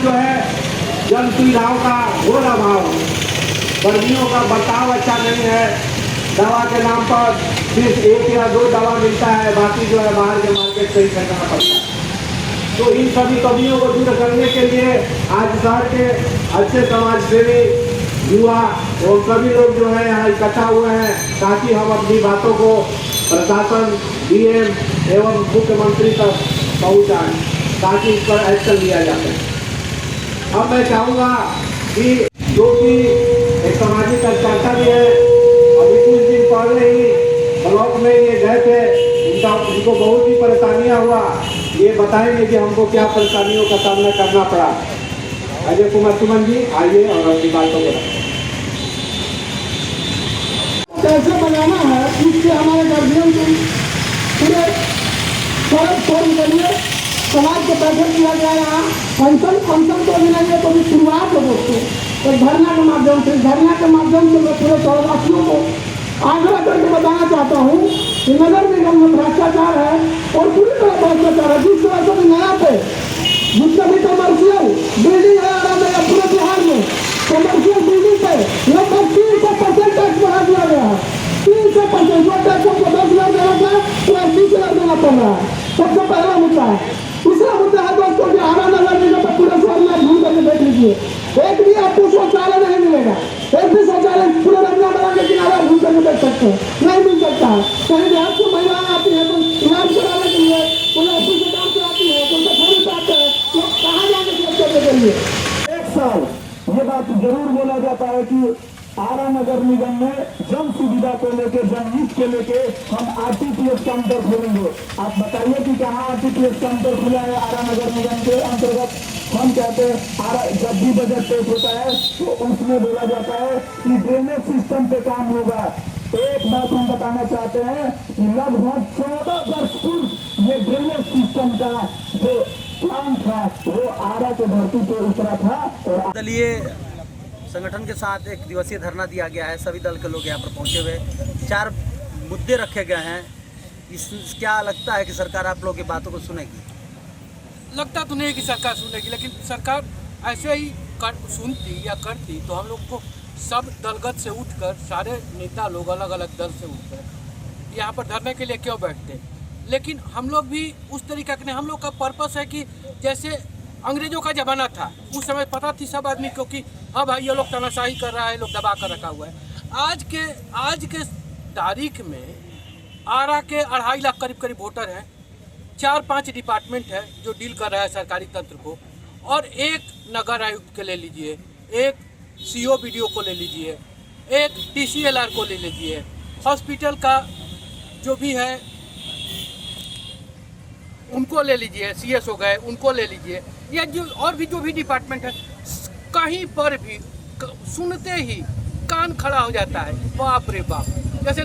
जो है जन सुविधाओं का घोर अभाव, कर्मियों का बर्ताव अच्छा नहीं है, दवा के नाम पर सिर्फ 1 या 2 दवा मिलता है, बाकी जो है बाहर के मार्केट से ही खरीदना पड़ता है। तो इन सभी कमियों को दूर करने के लिए आज शहर के अच्छे समाज सेवी युवा और सभी लोग जो है यहाँ इकट्ठा हुए हैं ताकि हम अपनी बातों को प्रशासन, डीएम एवं मुख्यमंत्री तक पहुँचाएं ताकि इस पर एक्शन लिया जा सके। अब मैं चाहूँगा कि जो कि एक सामाजिक कार्यकर्ता भी है, अभी कुछ दिन पहले ही ब्लॉक में ये गए थे, उनको बहुत ही परेशानियाँ हुआ, ये बताएंगे कि हमको क्या परेशानियों का सामना करना पड़ा। अजय कुमार सुमन जी आइए और अपनी बातों को कैसे बनाना है, इससे हमारे गार्जियन को पूरे फर्क फोन करिए। समाज को पैसा दिया जा रहा है, फंक्शन तो मिलेंगे तो भी शुरुआत है दोस्तों, तो धरना के माध्यम से मैं पूरे शहरवासियों को आग्रह करके बताना चाहता हूँ कि नगर निगम में भ्रष्टाचार है और पूरी तरह भ्रष्टाचार है। जिस तरह से नया पे जितना भी कमर्शियल बिल्डिंग है पूरे बिहार में, कमर्शियल बिल्डिंग पे लगभग 300% टैक्स बढ़ा दिया गया है। 300% जो टैक्स को 10 लाख देना था तो 20 लाख देना पड़ रहा है। सबसे पहला मुद्दा है। दूसरा मुद्दा है दोस्तों कि आरा नगर निगम में पूरे शहर में घूम करके देख लीजिए, एक भी आपको शौचालय नहीं मिलेगा, एक भी शौचालय पूरे रंगा बना के किनारा घूम करके देख सकते हैं, नहीं मिल सकता है। कहीं बिहार से महिलाएं आती है तो इलाज कराने के लिए, कोई ऑफिस से काम से आती है, कोई सफाई से आते हैं, तो कहाँ जाके चेक करने के लिए 1 साल ये बात जरूर बोला जाता है कि आरा नगर निगम में जन सुविधा को लेकर, जनहित के लेकर हम आरटीपीएस काउंटर खोलेंगे। आप बताइए कि कहाँ आरटीपीएस काउंटर खुला है आरा नगर निगम के अंतर्गत। हम कहते हैं जब भी बजट पेश होता है तो उसमें बोला जाता है कि ड्रेनेज सिस्टम पे काम होगा। एक बात हम बताना चाहते हैं कि लगभग 14 वर्ष पूर्व ये ड्रेनेज सिस्टम का जो काम था वो आरा के धरती पे उतरा था। और दलीय संगठन के साथ एक दिवसीय धरना दिया गया है। सभी दल के लोग यहाँ पर पहुँचे हुए, 4 मुद्दे रखे गए हैं। क्या लगता है कि सरकार आप लोगों की बातों को सुनेगी? लगता तो नहीं कि सरकार सुनेगी, लेकिन सरकार ऐसे ही सुनती या करती तो हम लोग को सब दलगत से उठकर, सारे नेता लोग अलग अलग दल से उठकर यहाँ पर धरने के लिए क्यों बैठते। लेकिन हम लोग भी उस तरीका के नहीं, हम लोग का पर्पस है कि जैसे अंग्रेजों का ज़माना था उस समय पता थी सब आदमी को कि हाँ भाई ये लोग तानाशाही कर रहा है, लोग दबा कर रखा हुआ है। आज के तारीख में आरा के 2.5 लाख करीब वोटर हैं, 4-5 डिपार्टमेंट है जो डील कर रहा है सरकारी तंत्र को, और एक नगर आयुक्त के ले लीजिए, एक सीओ बीडीओ को ले लीजिए, एक टीसीएलआर को ले लीजिए, हॉस्पिटल का जो भी है उनको ले लीजिए, सीएस हो गए उनको ले लीजिए, या जो भी डिपार्टमेंट है, कहीं पर भी सुनते ही कान खड़ा हो जाता है। बाप रे बाप, जैसे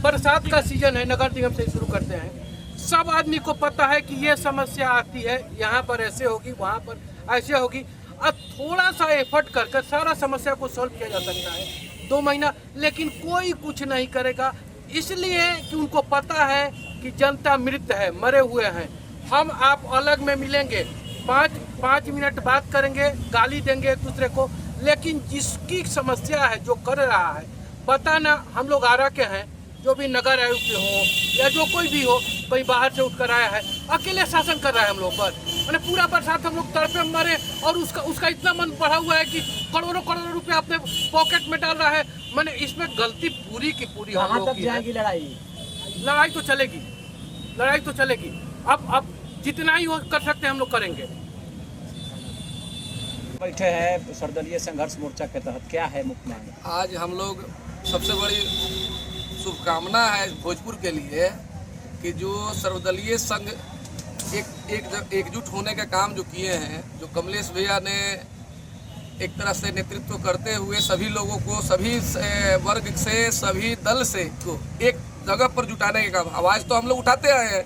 बरसात का सीजन है, नगर निगम से शुरू करते हैं, सब आदमी को पता है कि ये समस्या आती है, यहाँ पर ऐसे होगी, वहाँ पर ऐसे होगी। अब थोड़ा सा एफर्ट कर सारा समस्या को सॉल्व किया जा सकता है 2 महीना, लेकिन कोई कुछ नहीं करेगा, इसलिए कि उनको पता है कि जनता मृत है, मरे हुए हैं। हम आप अलग में मिलेंगे, 5 मिनट बात करेंगे, गाली देंगे एक दूसरे को, लेकिन जिसकी समस्या है, जो कर रहा है, पता ना हम लोग आरा के हैं, जो भी नगर आयुक्त हो या जो कोई भी हो, कहीं बाहर से उठकर आया है, अकेले शासन कर रहा है हम लोग पर, मैंने पूरा बरसात हम लोग तड़पे मरे, और उसका इतना मन बढ़ा हुआ है कि करोड़ों रुपए अपने पॉकेट में डाल रहा है। मैंने इसमें गलती पूरी की पूरी हम लोग की है। लड़ाई तो चलेगी। अब जितना ही कर सकते हैं हम लोग करेंगे। बैठे हैं सर्वदलीय संघर्ष मोर्चा के तहत, क्या है मुख्य मांग? आज हम लोग सबसे बड़ी शुभकामना है भोजपुर के लिए कि जो सर्वदलीय संघ एकजुट होने का काम जो किए हैं, जो कमलेश भैया ने एक तरह से नेतृत्व करते हुए सभी लोगों को, सभी वर्ग से, सभी दल से को एक जगह पर जुटाने का काम। आवाज़ तो हम लोग उठाते आए हैं,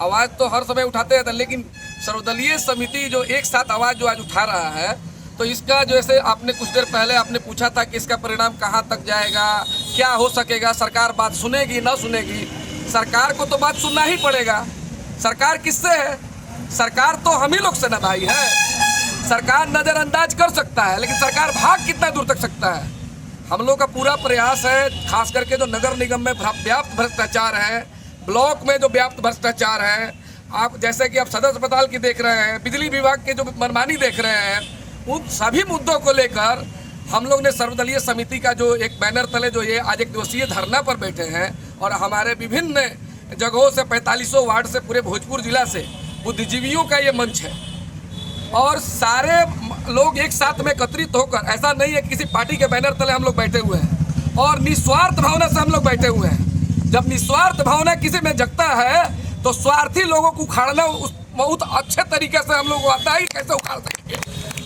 आवाज़ तो हर समय उठाते रहते हैं, लेकिन सर्वदलीय समिति जो एक साथ आवाज़ जो आज उठा रहा है, तो इसका जैसे आपने कुछ देर पहले आपने पूछा था कि इसका परिणाम कहाँ तक जाएगा, क्या हो सकेगा, सरकार बात सुनेगी ना सुनेगी। सरकार को तो बात सुनना ही पड़ेगा। सरकार किससे है? सरकार तो हम ही लोग से ना भाई है। सरकार नज़रअंदाज कर सकता है, लेकिन सरकार भाग कितना दूर तक सकता है। हम लोग का पूरा प्रयास है, खास करके जो नगर निगम में व्याप्त भ्रष्टाचार है, ब्लॉक में जो व्याप्त भ्रष्टाचार है, आप जैसे कि आप सदर अस्पताल की देख रहे हैं, बिजली विभाग के जो मनमानी देख रहे हैं, उन सभी मुद्दों को लेकर हम लोग ने सर्वदलीय समिति का जो एक बैनर तले जो ये आज 1 दिवसीय धरना पर बैठे हैं और हमारे विभिन्न जगहों से 4500 वार्ड से पूरे भोजपुर जिला से बुद्धिजीवियों का ये मंच है और सारे लोग एक साथ में एकत्रित होकर, ऐसा नहीं है कि किसी पार्टी के बैनर तले हम लोग बैठे हुए हैं और निस्वार्थ भावना से हम लोग बैठे हुए हैं। जब निस्वार्थ भावना किसी में जगता है तो स्वार्थी लोगों को उखाड़ना बहुत अच्छे तरीके से हम लोग को आता है, कैसे उखाड़ सकेंगे।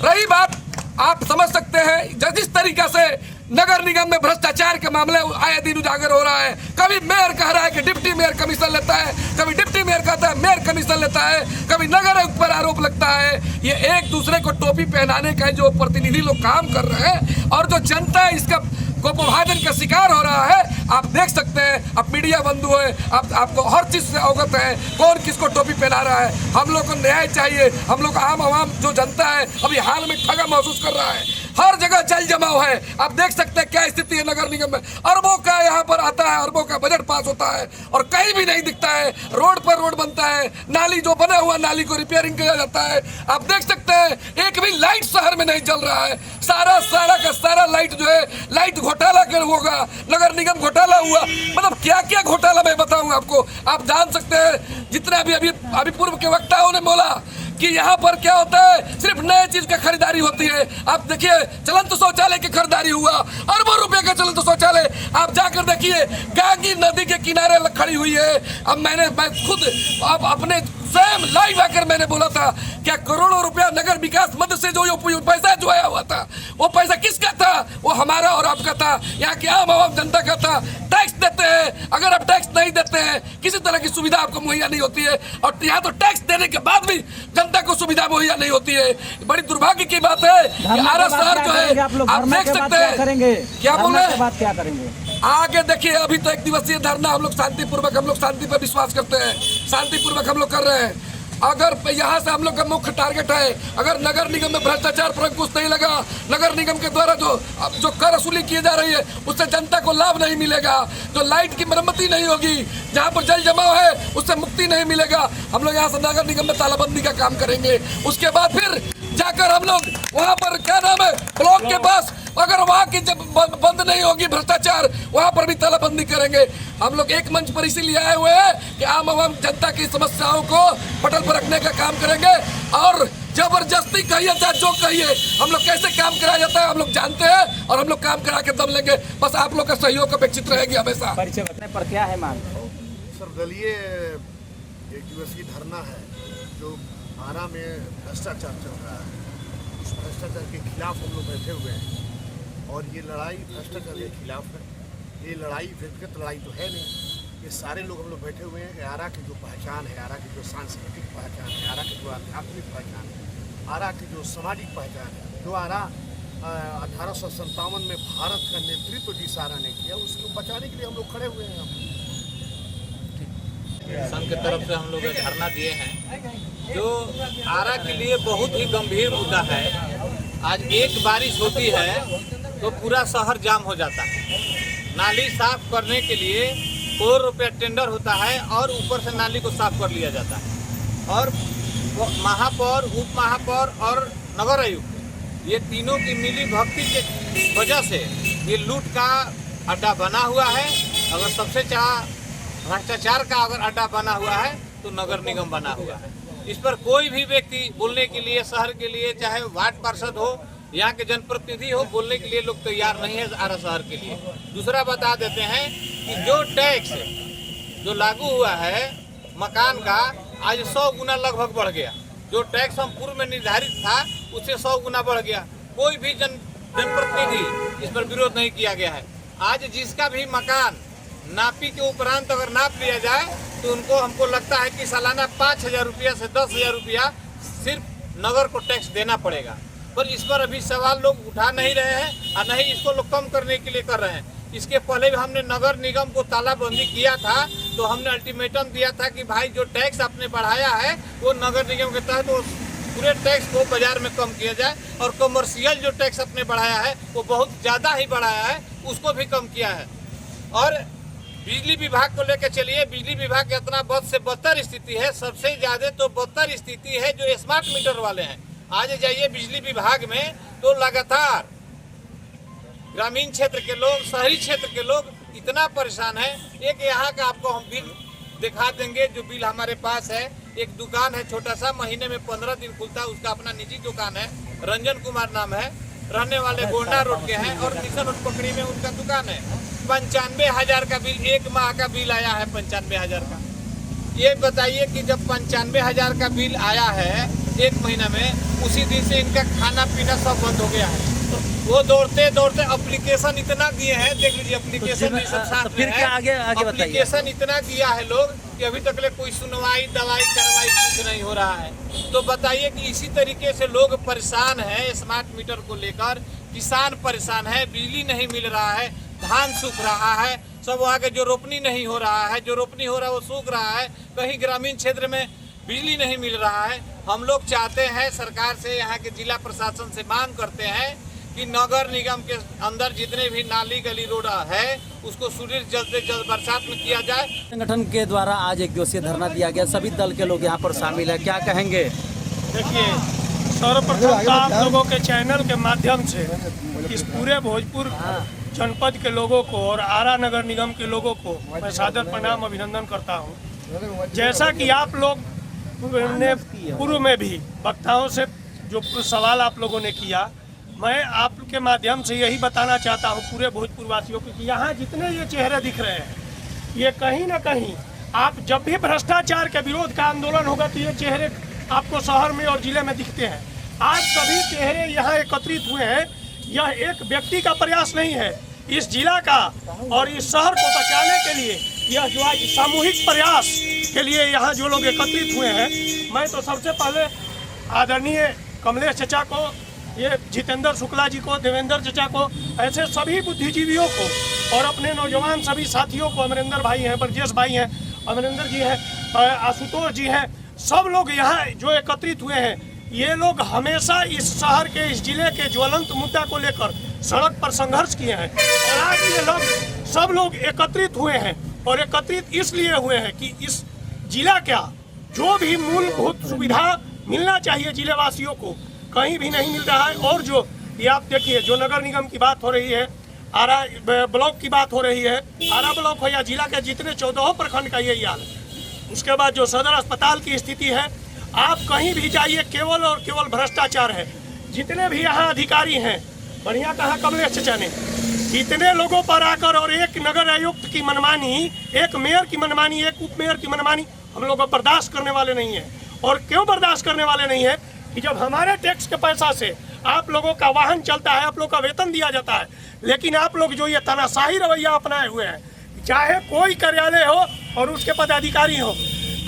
रही बात, आप समझ सकते हैं जिस तरीके से नगर निगम में भ्रष्टाचार के मामले आए दिन उजागर हो रहा है। कभी मेयर कह रहा है कि डिप्टी मेयर कमीशन लेता है, कभी डिप्टी मेयर कहता है मेयर कमीशन लेता है, कभी नगर आयुक्त पर आरोप लगता है। ये एक दूसरे को टोपी पहनाने का जो प्रतिनिधि लोग काम कर रहे हैं और जो जनता है इसका गोपभाजन का शिकार हो रहा है। आप देख सकते हैं, आप मीडिया बंधु हैं, आपको हर चीज़ से अवगत है कौन किसको टोपी पहना रहा है। हम लोग को न्याय चाहिए। हम लोग आम आवाम जो जनता है अभी हाल में ठगा महसूस कर रहा है। हर जगह जल जमाव है। आप देख सकते हैं क्या स्थिति है नगर निगम में। अरबों का यहाँ पर आता है, अरबों का बजट पास होता है और कहीं भी नहीं दिखता है। रोड पर रोड बनता है, नाली जो बना हुआ नाली को रिपेयरिंग किया जाता है। आप देख सकते हैं एक भी लाइट शहर में नहीं चल रहा है। सारा का सारा लाइट जो है लाइट घोटाला कर होगा, नगर निगम घोटाला हुआ। मतलब क्या क्या घोटाला मैं बताऊं आपको, आप जान सकते हैं। जितने अभी पूर्व के वक्ताओं ने बोला कि यहाँ पर क्या होता है, सिर्फ नए चीज की खरीदारी होती है। आप देखिए चलंत शौचालय की खरीदारी हुआ, अरबों रुपए का चलंत शौचालय। आप जाकर देखिए गांगी नदी के किनारे खड़ी हुई है। अब मैं खुद अब अपने स्वयं लाइव आकर मैंने बोला था क्या करोड़ों रुपया नगर विकास मद से जो पैसा जो आया हुआ था वो पैसा किसका था? वो हमारा और आपका था, यहाँ की आम आवाम जनता का था। टैक्स देते हैं, अगर आप टैक्स नहीं देते हैं किसी तरह की सुविधा आपको मुहैया नहीं होती है। और यहाँ तो टैक्स देने के बाद भी जनता को सुविधा मुहैया नहीं होती है। बड़ी दुर्भाग्य की बात है कि आरा शहर जो है आप देख सकते हैं। क्या बोले क्या करेंगे आगे देखिए, अभी तो 1 दिवसीय धरना हम लोग शांतिपूर्वक, हम लोग शांति पर विश्वास करते हैं, शांतिपूर्वक हम लोग कर रहे हैं। अगर यहाँ से हम लोग का मुख्य टारगेट है, अगर नगर निगम में भ्रष्टाचार पर अंकुश नहीं लगा, नगर निगम के द्वारा जो कर वसूली की जा रही है उससे जनता को लाभ नहीं मिलेगा, जो लाइट की मरम्मती नहीं होगी, जहाँ पर जल जमाव है उससे मुक्ति नहीं मिलेगा, हम लोग यहाँ से नगर निगम में तालाबंदी का काम करेंगे। उसके बाद फिर जाकर हम लोग वहाँ पर क्या नाम है ब्लॉक के पास, अगर वहाँ की जब बंद नहीं होगी भ्रष्टाचार, वहाँ पर भी तालाबंदी करेंगे। हम लोग एक मंच पर इसीलिए आए हुए हैं कि आम आवाम जनता की समस्याओं को पटल पर रखने का काम करेंगे और जबरदस्ती कहिए चाहे जो कहिए, हम लोग कैसे काम कराया जाता है हम लोग जानते हैं और हम लोग काम करा के दम लेंगे। बस आप लोग का सहयोग अपेक्षित रहेगी हमेशा। परिचय बताने पर क्या है मांग? सर्वदलीय 1 दिवसीय धरना है जो आरा में भ्रष्टाचार चल रहा है, उस भ्रष्टाचार के खिलाफ हम लोग बैठे हुए हैं और ये लड़ाई भ्रष्टाचार के खिलाफ है। ये लड़ाई व्यक्तिगत लड़ाई तो है नहीं, ये सारे लोग हम लोग बैठे हुए हैं कि आरा की जो पहचान है, आरा की जो सांस्कृतिक पहचान है, आरा की जो आध्यात्मिक पहचान है, आरा की जो सामाजिक पहचान है, जो आरा 1857 में भारत का नेतृत्व जिस आरा ने किया उसको बचाने के लिए हम लोग खड़े हुए हैं। संघ की तरफ से हम लोग धरना दिए हैं जो आरा के लिए बहुत ही गंभीर मुद्दा है। आज एक बारिश होती है तो पूरा शहर जाम हो जाता है। नाली साफ करने के लिए करोड़ रुपया टेंडर होता है और ऊपर से नाली को साफ कर लिया जाता है और महापौर, उप महापौर और नगर आयुक्त ये तीनों की मिली भक्ति के वजह से ये लूट का अड्डा बना हुआ है। अगर सबसे भ्रष्टाचार का अगर अड्डा बना हुआ है तो नगर निगम बना हुआ है। इस पर कोई भी व्यक्ति बोलने के लिए, शहर के लिए, चाहे वार्ड पार्षद हो, यहाँ के जनप्रतिनिधि हो, बोलने के लिए लोग तैयार नहीं है आरा शहर के लिए। दूसरा बता देते हैं कि जो टैक्स जो लागू हुआ है मकान का आज 100 गुना लगभग बढ़ गया। जो टैक्स हम पूर्व में निर्धारित था उससे 100 गुना बढ़ गया। कोई भी जनप्रतिनिधि इस पर विरोध नहीं किया गया है। आज जिसका भी मकान नापी के उपरांत अगर नाप लिया जाए तो उनको हमको लगता है कि सालाना 5,000 रुपया से 10,000 रुपया सिर्फ नगर को टैक्स देना पड़ेगा। पर इस पर अभी सवाल लोग उठा नहीं रहे हैं और नहीं इसको लोग कम करने के लिए कर रहे हैं। इसके पहले भी हमने नगर निगम को तालाबंदी किया था तो हमने अल्टीमेटम दिया था कि भाई जो टैक्स आपने बढ़ाया है वो नगर निगम के तहत वो पूरे टैक्स को बाजार में कम किया जाए, और कमर्शियल जो टैक्स अपने बढ़ाया है वो बहुत ज़्यादा ही बढ़ाया है, उसको भी कम किया है। और बिजली विभाग को लेकर चलिए, बिजली विभाग की इतना बद से बदतर स्थिति है, सबसे ज़्यादा तो बदतर स्थिति है जो स्मार्ट मीटर वाले हैं। आज जाइए बिजली विभाग में तो लगातार ग्रामीण क्षेत्र के लोग, शहरी क्षेत्र के लोग इतना परेशान है। एक यहाँ का आपको हम बिल दिखा देंगे, जो बिल हमारे पास है। एक दुकान है छोटा सा, महीने में 15 दिन खुलता है, उसका अपना निजी दुकान है, रंजन कुमार नाम है, रहने वाले गोंडा रोड के हैं और मिशन रोड पकड़ी में उनका दुकान है। 95,000 का बिल, एक माह का बिल आया है 95,000 का। ये बताइए कि जब 95,000 का बिल आया है एक महीना में, उसी दिन से इनका खाना पीना सब बंद हो गया है। वो दौड़ते दौड़ते एप्लीकेशन इतना दिए हैं, देख लीजिए एप्लीकेशन भी सब साथ में है। आगे बताइए। एप्लीकेशन इतना दिया है लोग कि अभी तक कोई सुनवाई दवाई कार्रवाई कुछ नहीं हो रहा है। तो बताइए कि इसी तरीके से लोग परेशान हैं स्मार्ट मीटर को लेकर, किसान परेशान है, बिजली नहीं मिल रहा है, धान सूख रहा है, सब वहाँ के जो रोपनी नहीं हो रहा है, जो रोपनी हो रहा है वो सूख रहा है, कहीं ग्रामीण क्षेत्र में बिजली नहीं मिल रहा है। हम लोग चाहते हैं सरकार से, यहाँ के जिला प्रशासन से मांग करते हैं कि नगर निगम के अंदर जितने भी नाली गली रोड है उसको सुदृढ़ जल्द से जल्द बरसात में किया जाए। संगठन के द्वारा आज एक दिवसीय धरना दिया गया, सभी दल के लोग यहाँ पर शामिल है, क्या कहेंगे? देखिए, सर्वप्रथम तो आप लोगों के चैनल के माध्यम से इस पूरे भोजपुर जनपद के लोगों को और आरा नगर निगम के लोगों को मैं सादर प्रणाम अभिनंदन करता हूँ। जैसा कि आप लोग ने पूर्व में भी वक्ताओं से जो सवाल आप लोगों ने किया, मैं आपके माध्यम से यही बताना चाहता हूँ पूरे भोजपुर वासियों को कि यहाँ जितने ये चेहरे दिख रहे हैं, ये कहीं ना कहीं आप जब भी भ्रष्टाचार के विरोध का आंदोलन होगा तो ये चेहरे आपको शहर में और जिले में दिखते हैं। आज सभी चेहरे यहाँ एकत्रित हुए हैं, यह एक व्यक्ति का प्रयास नहीं है, इस जिला का और इस शहर को बचाने के लिए यह जो आज सामूहिक प्रयास के लिए यहाँ जो लोग एकत्रित हुए हैं, मैं तो सबसे पहले आदरणीय कमलेश चचा को, ये जितेंद्र शुक्ला जी को, देवेंद्र चचा को, ऐसे सभी बुद्धिजीवियों को और अपने नौजवान सभी साथियों को, अमरिंदर भाई हैं, ब्रजेश भाई हैं, अमरिंदर जी हैं, आशुतोष जी हैं, सब लोग यहाँ जो एकत्रित हुए हैं, ये लोग हमेशा इस शहर के, इस जिले के ज्वलंत मुद्दा को लेकर सड़क पर संघर्ष किए हैं। और आज ये लोग सब लोग एकत्रित हुए हैं और एकत्रित इसलिए हुए हैं कि इस जिला का जो भी मूलभूत सुविधा मिलना चाहिए जिले वासियों को, कहीं भी नहीं मिल रहा है। और जो ये आप देखिए, जो नगर निगम की बात हो रही है, आरा ब्लॉक की बात हो रही है, आरा ब्लॉक हो या जिला के जितने 14 प्रखंड का यही हाल है। उसके बाद जो सदर अस्पताल की स्थिति है, आप कहीं भी जाइए केवल और केवल भ्रष्टाचार है। जितने भी यहाँ अधिकारी हैं, बढ़िया कहा कमलेश चचा ने, इतने लोगों पर आकर और एक नगर आयुक्त की मनमानी, एक मेयर की मनमानी, एक उप मेयर की मनमानी हम लोग बर्दाश्त करने वाले नहीं है। और क्यों बर्दाश्त करने वाले नहीं है कि जब हमारे टैक्स के पैसा से आप लोगों का वाहन चलता है, आप लोग का वेतन दिया जाता है, लेकिन आप लोग जो ये तानाशाही रवैया अपनाए हुए हैं, चाहे कोई कार्यालय हो और उसके पदाधिकारी हो,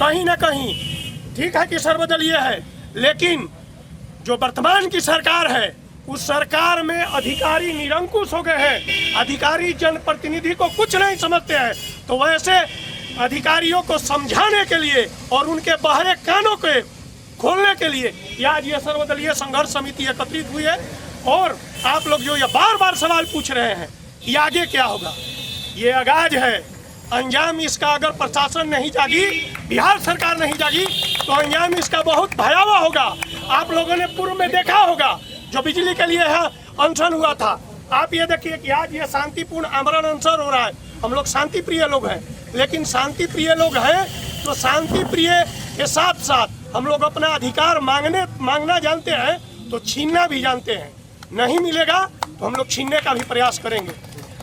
कहीं ना कहीं ठीक है कि सर्वदलीय है, लेकिन जो वर्तमान की सरकार है उस सरकार में अधिकारी निरंकुश हो गए हैं। अधिकारी जनप्रतिनिधि को कुछ नहीं समझते हैं। तो वैसे अधिकारियों को समझाने के लिए और उनके बहरे कानों के खोलने के लिए आज ये सर्वदलीय संघर्ष समिति एकत्रित हुई है। और आप लोग जो ये बार बार सवाल पूछ रहे हैं कि आगे क्या होगा, ये आगाज है। अंजाम इसका अगर प्रशासन नहीं जागी, बिहार सरकार नहीं जागी, तो अंजाम इसका बहुत भयावह होगा। आप लोगों ने पूर्व में देखा होगा जो बिजली के लिए है अनशन हुआ था। आप ये देखिए कि आज ये शांतिपूर्ण आमरण अनशन हो रहा है। हम लोग शांति प्रिय लोग हैं, लेकिन शांति प्रिय लोग हैं तो शांति प्रिय के साथ साथ हम लोग अपना अधिकार मांगना जानते हैं तो छीनना भी जानते हैं। नहीं मिलेगा तो हम लोग छीनने का भी प्रयास करेंगे।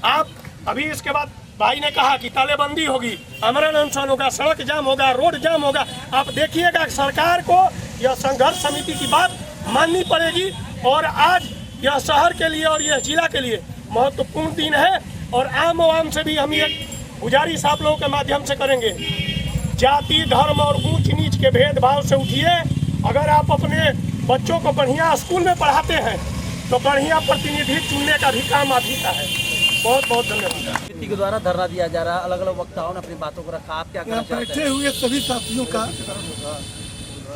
आप अभी इसके बाद भाई ने कहा कि तालेबंदी होगी, आमरण अनशन होगा, सड़क जाम होगा, रोड जाम होगा। आप देखिएगा सरकार को यह संघर्ष समिति की बात माननी पड़ेगी। और आज यह शहर के लिए और यह जिला के लिए महत्वपूर्ण दिन है। और आम आवाम से भी हम ये गुजारिश आप लोगों के माध्यम से करेंगे, जाति धर्म और ऊंच नीच के भेदभाव से उठिए। अगर आप अपने बच्चों को बढ़िया स्कूल में पढ़ाते हैं तो बढ़िया प्रतिनिधि चुनने का भी काम आप ही का है। बहुत बहुत धन्यवाद। समिति के द्वारा धरना दिया जा रहा है, अलग अलग वक्ताओं ने अपनी बातों को रखा, आप क्या कहना चाहते हैं? बैठे हुए सभी साथियों का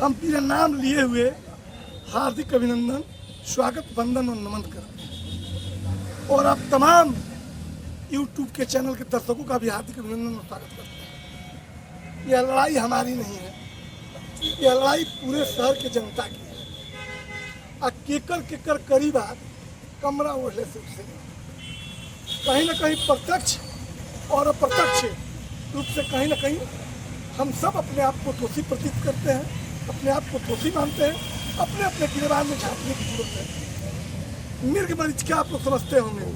हम पूरा नाम लिए हुए हार्दिक अभिनंदन, स्वागत, वंदन और नमन करते हैं। और आप तमाम यूट्यूब के चैनल के दर्शकों का भी हार्दिक अभिनंदन और स्वागत करते हैं। यह लड़ाई हमारी नहीं है, यह लड़ाई पूरे शहर के जनता की है। केकर करी बात कमरा ओढ़ले से कहीं न कहीं प्रत्यक्ष और अप्रत्यक्ष रूप से कहीं न कहीं हम सब अपने आप को दोषी प्रतीत करते हैं, अपने आप को दोषी मानते हैं। अपने अपने गिरबान में झांकने की जरूरत है। मृग मरीचिका आप लोग समझते होंगे।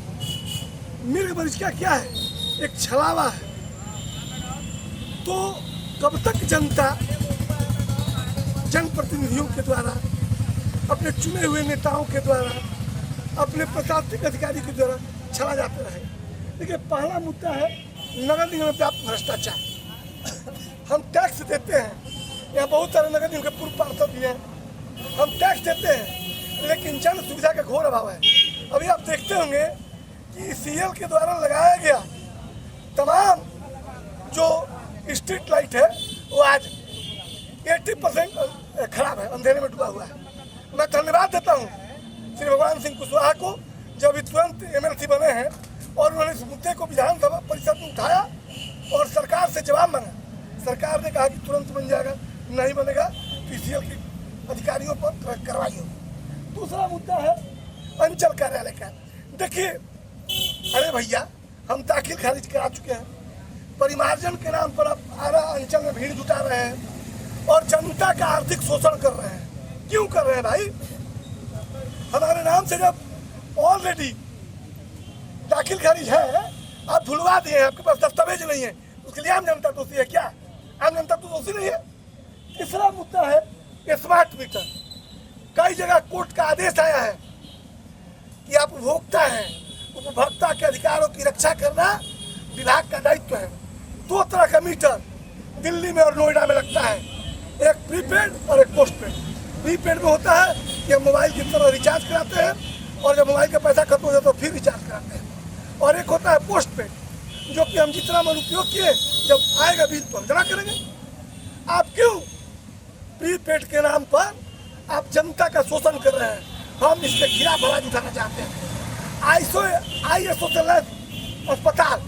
मृग मरीचिका क्या है? एक छलावा है। तो कब तक जनता जनप्रतिनिधियों के द्वारा, अपने चुने हुए नेताओं के द्वारा, अपने प्रशासनिक अधिकारी के द्वारा छला जाते रहे? देखिए, पहला मुद्दा है नगर निगम में व्याप्त भ्रष्टाचार। हम टैक्स देते हैं, यहाँ बहुत सारे नगर निगम के पूर्व पार्षद भी हैं। हम टैक्स देते हैं, लेकिन जन सुविधा का घोर अभाव है। अभी आप देखते होंगे कि सीएल के द्वारा लगाया गया तमाम जो स्ट्रीट लाइट है वो आज 80% खराब है, अंधेरे में डूबा हुआ है। मैं धन्यवाद देता हूँ श्री भगवान सिंह कुशवाहा को, जब तुरंत MLC बने हैं और उन्होंने इस मुद्दे को विधानसभा परिषद में उठाया और सरकार से जवाब मांगा। सरकार ने कहा कि तुरंत बन जाएगा, नहीं बनेगा तो सीएल के अधिकारियों पर कार्रवाई होगी। दूसरा मुद्दा है अंचल कार्यालय का। देखिए, अरे भैया, हम दाखिल खारिज करा चुके हैं, परिमार्जन के नाम पर अब आरा अंचल में भीड़ जुटा रहे हैं और जनता का आर्थिक शोषण कर रहे हैं। क्यों कर रहे हैं भाई? हमारे नाम से जब ऑलरेडी दाखिल खारिज है, आप भुलवा दिए हैं, आपके पास दस्तावेज नहीं है, उसके लिए आम जनता दोषी है क्या? आम जनता तो दोषी नहीं है। तीसरा मुद्दा है स्मार्ट मीटर। कई जगह कोर्ट का आदेश आया है कि आप उपभोक्ता हैं, उपभोक्ता के अधिकारों की रक्षा करना विभाग का दायित्व है। 2 तरह का मीटर दिल्ली में और नोएडा में लगता है, एक प्रीपेड और एक पोस्टपेड। प्रीपेड में होता है कि हम मोबाइल की तरह रिचार्ज कराते हैं और जब मोबाइल का पैसा खत्म हो जाता है तो फिर रिचार्ज कराते हैं। और एक होता है पोस्टपेड, जो कि हम जितना मन उपयोग किए, जब आएगा बिल तो हम जमा करेंगे। आप क्यों प्रीपेड के नाम पर आप जनता का शोषण कर रहे हैं? हम इसके खिलाफ आवाज उठाना चाहते हैं। ISO से लैस अस्पताल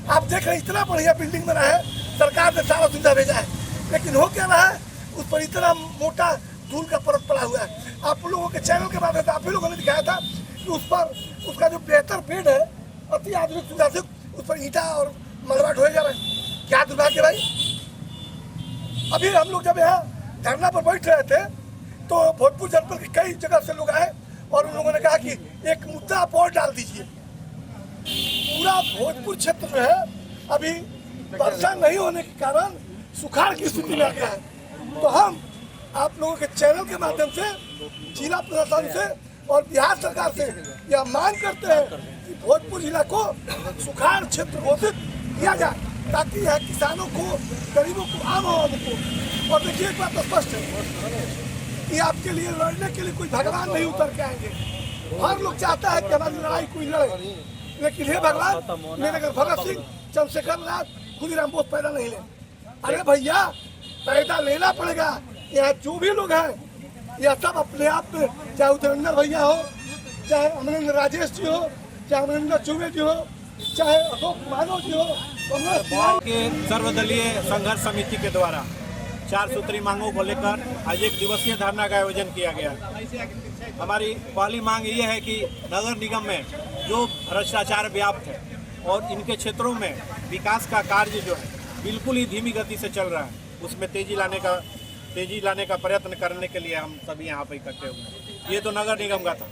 आप देख रहे हैं, इतना बढ़िया बिल्डिंग बना है, सरकार ने सारा सुविधा भेजा है, लेकिन हो क्या रहा है? उस पर इतना मोटा धूल का परत पड़ा हुआ है। आप लोगों के चैनल के माध्यम से आप ही लोगों ने दिखाया था कि उस पर उसका जो बेहतर पेड़ है, अति आधुनिक सुविधा से उस पर ईंटा और मलबा ढोए जा रहे हैं। क्या दुर्भाग्य भाई! अभी हम लोग जब यहाँ धरना पर बैठ रहे थे तो भोजपुर जनपद की कई जगह से लोग आए और उन लोगों ने कहा कि एक मुद्दा आप और डाल दीजिए। पूरा भोजपुर क्षेत्र जो है अभी वर्षा नहीं होने के कारण सुखाड़ की स्थिति में आ गया है। तो हम आप लोगों के चैनल के माध्यम से जिला प्रशासन से और बिहार सरकार से यह मांग करते हैं कि भोजपुर जिला को सुखाड़ क्षेत्र घोषित किया जाए, ताकि यहाँ किसानों को, गरीबों को, आम आदमी को। और देखिए, एक बात स्पष्ट है कि आपके लिए लड़ने के लिए कोई भगवान नहीं उतर के आएंगे। हर लोग चाहता है कि हमारी लड़ाई कोई लड़े, लेकिन हे भगवान, मेरे अगर भगत सिंह, चंद्रशेखर लाल, खुदीराम बोस पैदा नहीं ले। अरे भैया, पैदा लेना पड़ेगा। यहाँ जो भी लोग हैं, यह सब अपने आप में, चाहे उदयेंद्र भैया हो, चाहे अमरेंद्र राजेश जी हो, चाहे अमरेंद्र चौबे जी हो, चाहे अशोक माधव जी हो, के सर्वदलीय संघर्ष समिति के द्वारा 4 सूत्री मांगों को लेकर आज 1 दिवसीय धरना का आयोजन किया गया। हमारी पहली मांग ये है कि नगर निगम में जो भ्रष्टाचार व्याप्त है और इनके क्षेत्रों में विकास का कार्य जो है बिल्कुल ही धीमी गति से चल रहा है, उसमें तेजी लाने का प्रयत्न करने के लिए हम सभी यहाँ पर इकट्ठे हुए हैं। ये तो नगर निगम का था।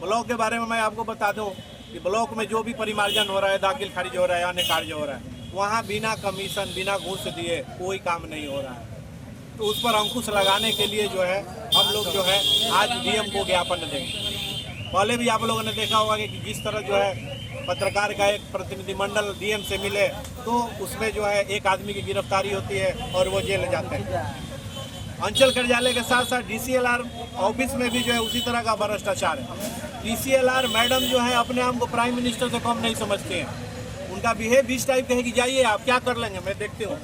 ब्लॉक के बारे में मैं आपको बता दूं कि ब्लॉक में जो भी परिमार्जन हो रहा है, दाखिल खारिज हो रहा है, अन्य कार्य हो रहा है, वहाँ बिना कमीशन, बिना घूस दिए कोई काम नहीं हो रहा है। तो उस पर अंकुश लगाने के लिए जो है हम लोग जो है आज DM को ज्ञापन देंगे। पहले भी आप लोगों ने देखा होगा कि जिस तरह जो है पत्रकार का एक प्रतिनिधिमंडल DM से मिले तो उसमें जो है एक आदमी की गिरफ्तारी होती है और वो जेल जाते हैं। अंचल कार्यालय के साथ साथ DCLR ऑफिस में भी जो है उसी तरह का भ्रष्टाचार है। DCLR मैडम जो है अपने आप को प्राइम मिनिस्टर से कम नहीं समझते हैं। उनका बिहेव इस टाइप का है कि जाइए आप क्या कर लेंगे, मैं देखती हूँ,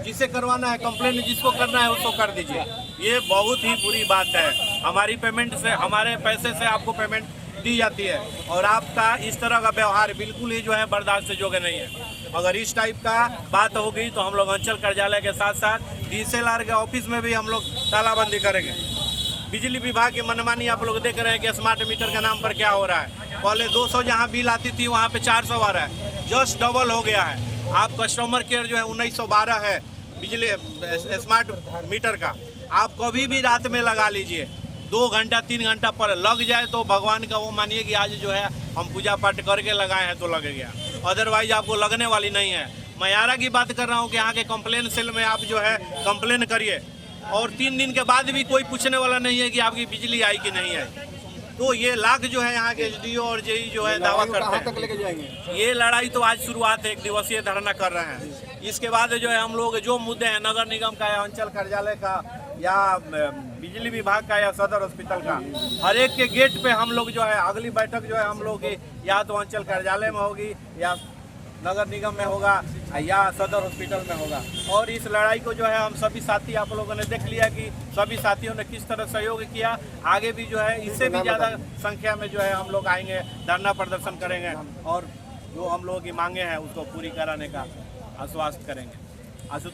जिसे करवाना है कंप्लेंट जिसको करना है उसको कर दीजिए। ये बहुत ही बुरी बात है। हमारी पेमेंट से, हमारे पैसे से आपको पेमेंट दी जाती है और आपका इस तरह का व्यवहार बिल्कुल ही जो है बर्दाश्त योग्य नहीं है। अगर इस टाइप का बात होगी तो हम लोग अंचल कार्यालय के साथ साथ DCLR के ऑफिस में भी हम लोग तालाबंदी करेंगे। बिजली विभाग की मनमानी आप लोग देख रहे हैं कि स्मार्ट मीटर के नाम पर क्या हो रहा है। पहले 200 जहाँ बिल आती थी वहाँ पे 400 आ रहा है, जस्ट डबल हो गया है। आप कस्टमर केयर जो है 1912 है बिजली स्मार्ट मीटर का, आप कभी भी रात में लगा लीजिए, 2 घंटा 3 घंटा पर लग जाए तो भगवान का वो मानिए कि आज जो है हम पूजा पाठ करके लगाए हैं तो लग गया, अदरवाइज आपको लगने वाली नहीं है। मैं यारा की बात कर रहा हूँ कि यहाँ के कंप्लेन सेल में आप जो है कंप्लेन करिए और 3 दिन के बाद भी कोई पूछने वाला नहीं है कि आपकी बिजली आई कि नहीं आई। तो ये लाख जो है यहाँ के SDO और JE जो है दावा करते हैं। तक लेके जाएंगे? ये लड़ाई तो आज शुरुआत है, 1 दिवसीय धरना कर रहे हैं। इसके बाद जो है हम लोग जो मुद्दे हैं नगर निगम का या अंचल कार्यालय का या बिजली विभाग का या सदर हॉस्पिटल का, हर एक के गेट पे हम लोग जो है अगली बैठक जो है हम लोग की या तो अंचल कार्यालय में होगी या नगर निगम में होगा या सदर हॉस्पिटल में होगा। और इस लड़ाई को जो है हम सभी साथी आप लोगों ने देख लिया कि सभी साथियों ने किस तरह सहयोग किया। आगे भी जो है इससे भी ज़्यादा संख्या में जो है हम लोग आएंगे, धरना प्रदर्शन करेंगे और जो हम लोगों की मांगे हैं उसको पूरी कराने का आश्वस्त करेंगे। आशुतोष